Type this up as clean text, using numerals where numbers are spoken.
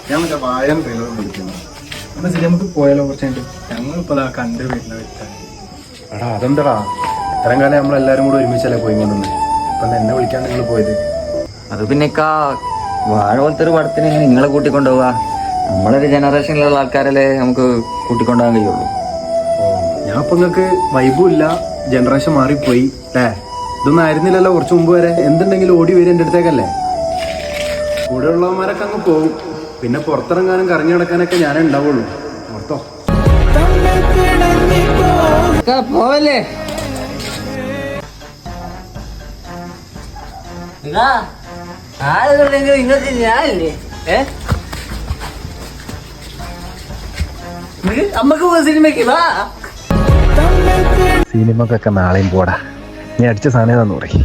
ഞാൻ മറ്റേ വായം ട്രെയിലറും വിളിക്കുന്നു. എന്നാ ശരി, നമുക്ക് പോയാലോ? കുറച്ചായിട്ട് ഞങ്ങളിപ്പോ കണ്ടു വരുന്ന വ്യക്തിയാണ്. എടാ അതെന്താടാ, ഇത്രയും കാലം നമ്മളെല്ലാരും കൂടെ ഒരുമിച്ചല്ലേ പോയിക്കൊണ്ടിരുന്നത്. ഇപ്പൊ എന്നെ വിളിക്കാൻ നിങ്ങൾ പോയത്? അത് പിന്നെക്കാ വാഴ പോലത്തെ ഒരു പടത്തിന് നിങ്ങളെ കൂട്ടിക്കൊണ്ടുപോവാ. നമ്മളൊരു ജനറേഷനിലുള്ള ആൾക്കാരല്ലേ നമുക്ക് കൂട്ടിക്കൊണ്ടുപോകാൻ കഴിയുള്ളൂ. ഓ, ഞാൻ ഇപ്പൊ നിങ്ങൾക്ക് വൈബും ഇല്ല, ജനറേഷൻ മാറിപ്പോയി അല്ലേ? ഇതൊന്നും ആയിരുന്നില്ലല്ലോ കുറച്ച് മുമ്പ് വരെ. എന്തുണ്ടെങ്കിലും ഓടി വരും എൻ്റെ അടുത്തേക്കല്ലേ. കൂടെ ഉള്ളവന്മാരൊക്കെ അങ്ങ് പോകും. പിന്നെ പുറത്തിറങ്ങാനും കറങ്ങി നടക്കാനൊക്കെ ഞാനേ ഉണ്ടാവുള്ളൂ. ഓർത്തോ? പോവല്ലേ ആളുകളുണ്ടെങ്കിൽ നിങ്ങൾക്ക് ഞാനില്ലേ? അമ്മക്ക് സിനിമയ്ക്ക് വാ. സിനിമക്കൊക്കെ നാളെയും പോടാ. നീ അടിച്ച സാധനം തന്നു പറയും.